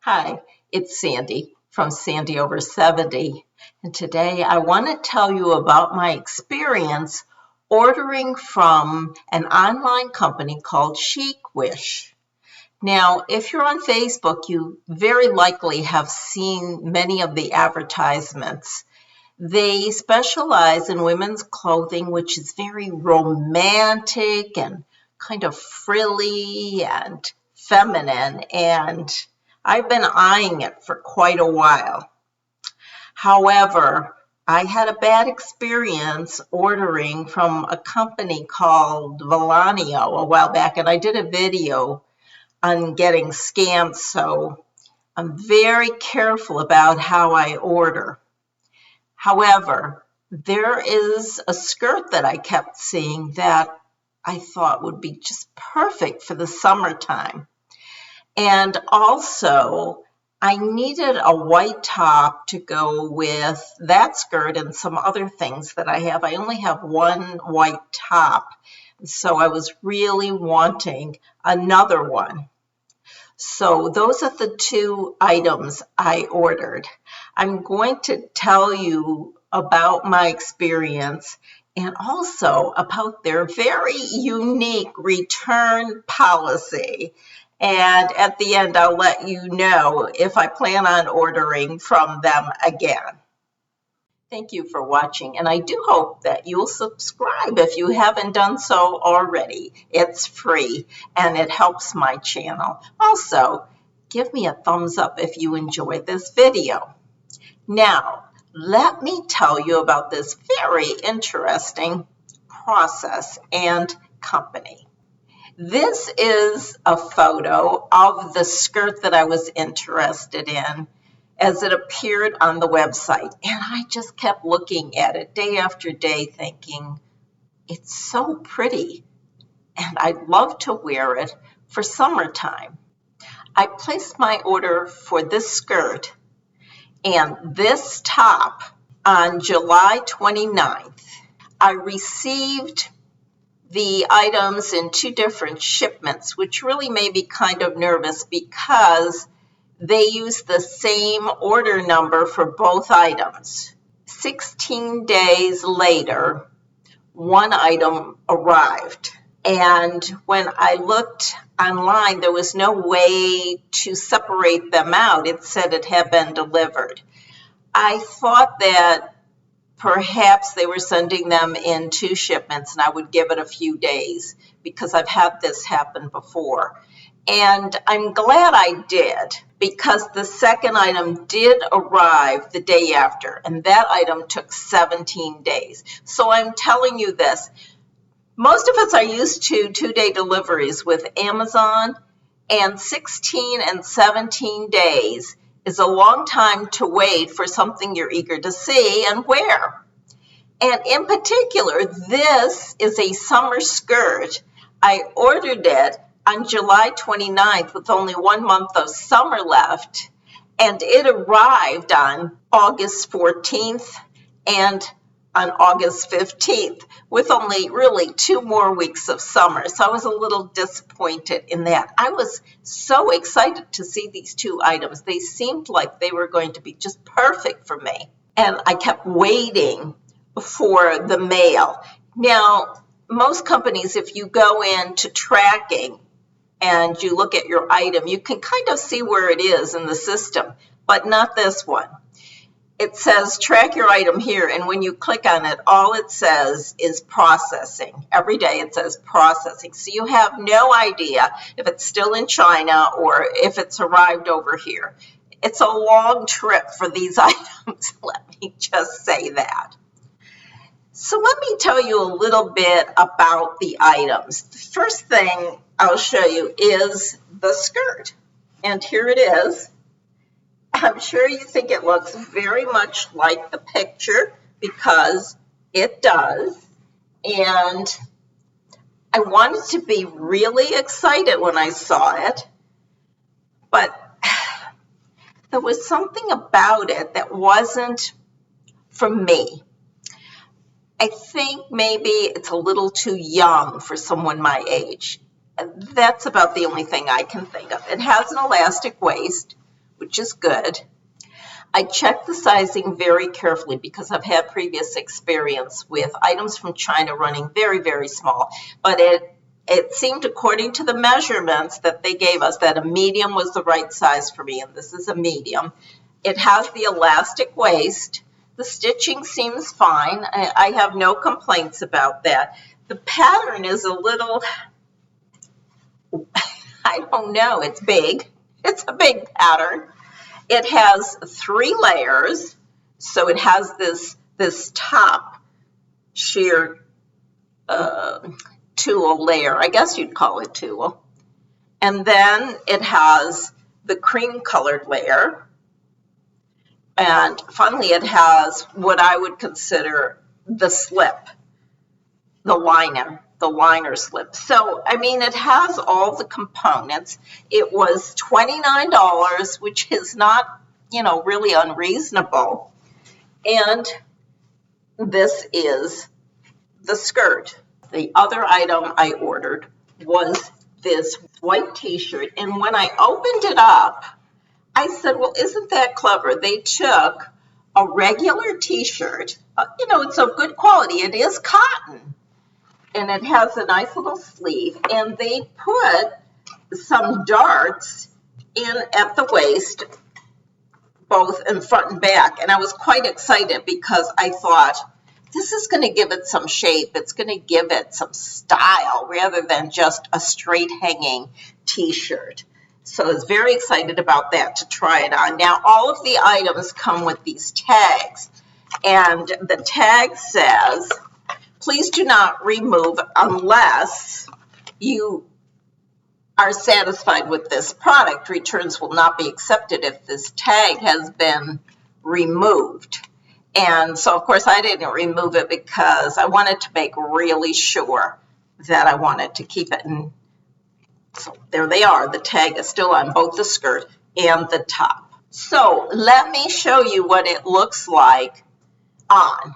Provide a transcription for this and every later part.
Hi, it's Sandy from Sandy Over 70, and today I want to tell you about my experience ordering from an online company called ChicWish. Now, if you're on Facebook, you very likely have seen many of the advertisements. They specialize in women's clothing, which is very romantic and kind of frilly and feminine, and I've been eyeing it for quite a while. However, I had a bad experience ordering from a company called Volanio a while back, and I did a video on getting scammed, so I'm very careful about how I order. However, there is a skirt that I kept seeing that I thought would be just perfect for the summertime. And also, I needed a white top to go with that skirt and some other things that I have. I only have one white top, so I was really wanting another one. So those are the two items I ordered. I'm going to tell you about my experience and also about their very unique return policy. And at the end, I'll let you know if I plan on ordering from them again. Thank you for watching, and I do hope that you'll subscribe if you haven't done so already. It's free, and it helps my channel. Also, give me a thumbs up if you enjoy this video. Now, let me tell you about this very interesting process and company. This is a photo of the skirt that I was interested in as it appeared on the website. And I just kept looking at it day after day thinking, it's so pretty and I'd love to wear it for summertime. I placed my order for this skirt and this top on July 29th. I received the items in two different shipments, which really made me kind of nervous because they used the same order number for both items. 16 days later, one item arrived. And when I looked online, there was no way to separate them out. It said it had been delivered. I thought that perhaps they were sending them in two shipments and I would give it a few days because I've had this happen before. And I'm glad I did because the second item did arrive the day after, and that item took 17 days. So I'm telling you this, most of us are used to 2-day deliveries with Amazon, and 16 and 17 days is a long time to wait for something you're eager to see and wear. And in particular, this is a summer skirt. I ordered it on July 29th with only 1 month of summer left, and it arrived on August 14th and on August 15th with only really 2 more weeks of summer. So I was a little disappointed in that. I was so excited to see these two items. They seemed like they were going to be just perfect for me. And I kept waiting for the mail. Now, most companies, if you go into tracking and you look at your item, you can kind of see where it is in the system, but not this one. It says track your item here, and when you click on it, all it says is processing. Every day it says processing. So you have no idea if it's still in China or if it's arrived over here. It's a long trip for these items, let me just say that. So let me tell you a little bit about the items. The first thing I'll show you is the skirt. And here it is. I'm sure you think it looks very much like the picture because it does. And I wanted to be really excited when I saw it, but there was something about it that wasn't for me. I think maybe it's a little too young for someone my age. That's about the only thing I can think of. It has an elastic waist, which is good. I checked the sizing very carefully because I've had previous experience with items from China running very, very small. But it seemed, according to the measurements that they gave us, that a medium was the right size for me, and this is a medium. It has the elastic waist. The stitching seems fine. I have no complaints about that. The pattern is a little, I don't know, it's big. It's a big pattern. It has 3 layers, so it has this top sheer tulle layer. I guess you'd call it tulle. And then it has the cream-colored layer. And finally, it has what I would consider the slip, the liner slip. So, I mean, it has all the components. It was $29, which is not, really unreasonable. And this is the skirt. The other item I ordered was this white t-shirt. And when I opened it up, I said, well, isn't that clever? They took a regular t-shirt, it's of good quality. It is cotton. And it has a nice little sleeve, and they put some darts in at the waist, both in front and back. And I was quite excited because I thought, this is going to give it some shape. It's going to give it some style rather than just a straight hanging t-shirt. So I was very excited about that, to try it on. Now, all of the items come with these tags, and the tag says, please do not remove unless you are satisfied with this product. Returns will not be accepted if this tag has been removed. And so, of course, I didn't remove it because I wanted to make really sure that I wanted to keep it. And so there they are. The tag is still on both the skirt and the top. So let me show you what it looks like on.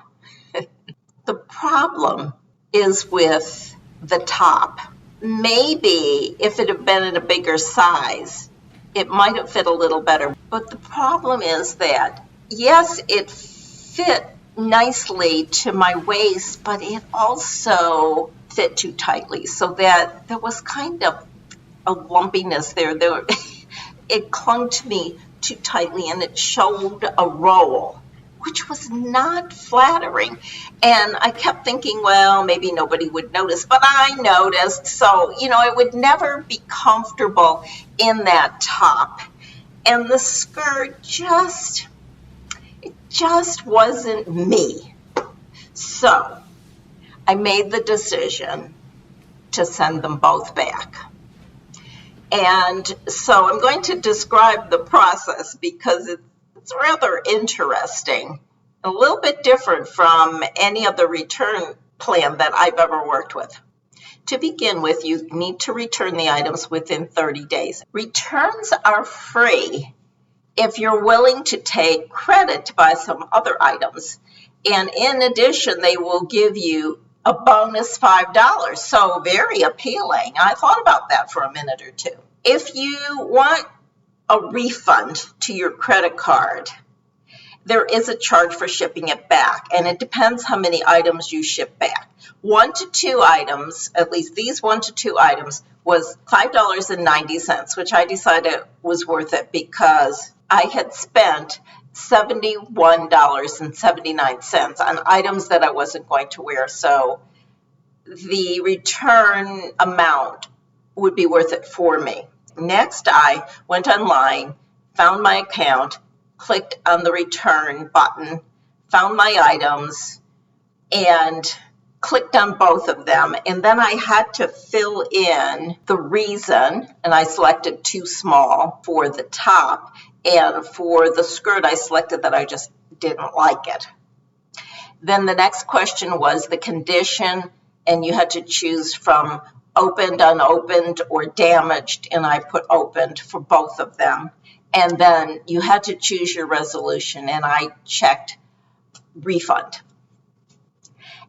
The problem is with the top. Maybe if it had been in a bigger size, it might have fit a little better. But the problem is that, yes, it fit nicely to my waist, but it also fit too tightly, so that there was kind of a lumpiness there. It clung to me too tightly, and it showed a roll, which was not flattering. And I kept thinking, well, maybe nobody would notice, but I noticed. So, it would never be comfortable in that top. And the skirt just wasn't me. So I made the decision to send them both back. And so I'm going to describe the process because it's rather interesting, a little bit different from any other return plan that I've ever worked with. To begin with, you need to return the items within 30 days. Returns are free if you're willing to take credit to buy some other items. And in addition, they will give you a bonus $5. So very appealing. I thought about that for a minute or two. If you want a refund to your credit card, there is a charge for shipping it back, and it depends how many items you ship back. 1 to 2 items, at least these 1 to 2 items, was $5.90, which I decided was worth it because I had spent $71.79 on items that I wasn't going to wear. So the return amount would be worth it for me. Next, I went online, found my account, clicked on the return button, found my items, and clicked on both of them. And then I had to fill in the reason, and I selected too small for the top. And for the skirt, I selected that I just didn't like it. Then the next question was the condition, and you had to choose from opened, unopened, or damaged, and I put opened for both of them. And then you had to choose your resolution, and I checked refund.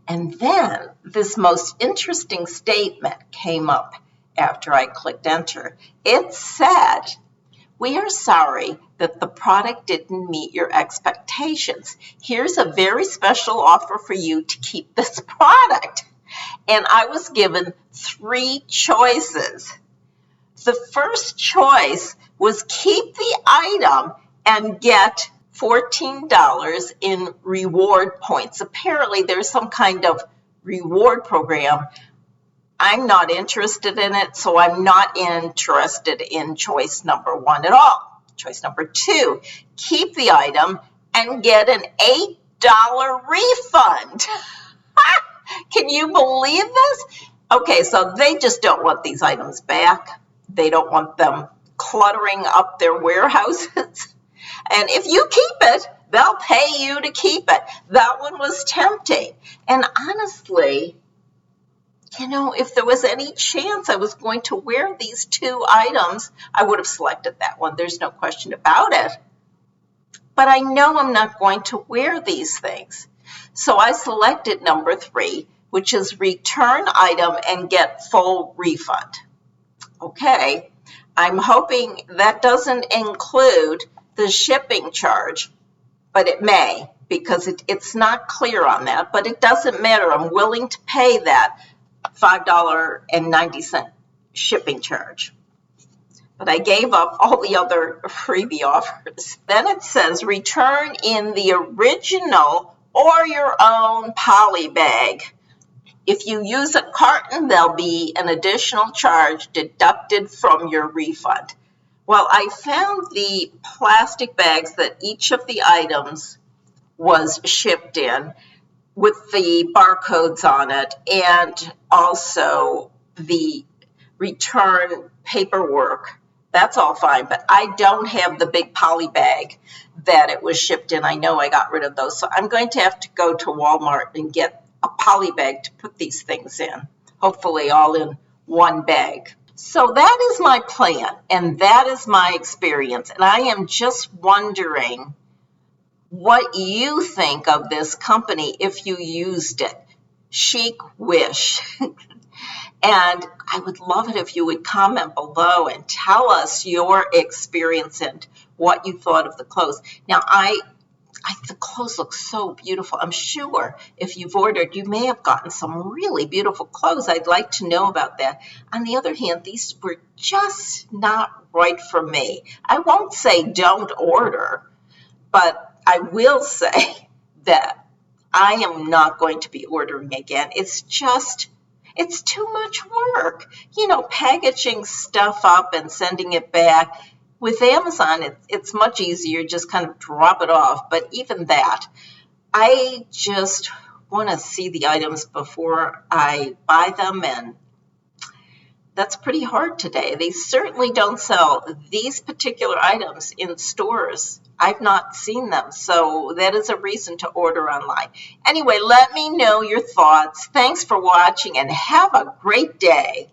And then this most interesting statement came up after I clicked enter. It said, We are sorry that the product didn't meet your expectations. Here's a very special offer for you to keep this product. And I was given 3 choices. The first choice was keep the item and get $14 in reward points. Apparently, there's some kind of reward program. I'm not interested in it, so I'm not interested in choice number 1 at all. Choice number 2, keep the item and get an $8 refund. Can you believe this? Okay, so they just don't want these items back. They don't want them cluttering up their warehouses. And if you keep it, they'll pay you to keep it. That one was tempting. And honestly, you know, if there was any chance I was going to wear these 2 items, I would have selected that one. There's no question about it. But I know I'm not going to wear these things. So I selected number 3, which is return item and get full refund. Okay, I'm hoping that doesn't include the shipping charge, but it may, because it's not clear on that, but it doesn't matter. I'm willing to pay that $5.90 shipping charge. But I gave up all the other freebie offers. Then it says return in the original or your own poly bag. If you use a carton, there'll be an additional charge deducted from your refund. Well, I found the plastic bags that each of the items was shipped in with the barcodes on it and also the return paperwork. That's all fine, but I don't have the big poly bag that it was shipped in. I know I got rid of those, so I'm going to have to go to Walmart and get a poly bag to put these things in, hopefully all in one bag. So that is my plan, and that is my experience, and I am just wondering what you think of this company if you used it. ChicWish. And I would love it if you would comment below and tell us your experience and what you thought of the clothes. Now, the clothes look so beautiful. I'm sure if you've ordered, you may have gotten some really beautiful clothes. I'd like to know about that. On the other hand, these were just not right for me. I won't say don't order, but I will say that I am not going to be ordering again. It's too much work. You know, packaging stuff up and sending it back. With Amazon, it's much easier, just kind of drop it off. But even that, I just want to see the items before I buy them, and that's pretty hard today. They certainly don't sell these particular items in stores. I've not seen them, so that is a reason to order online. Anyway, let me know your thoughts. Thanks for watching, and have a great day.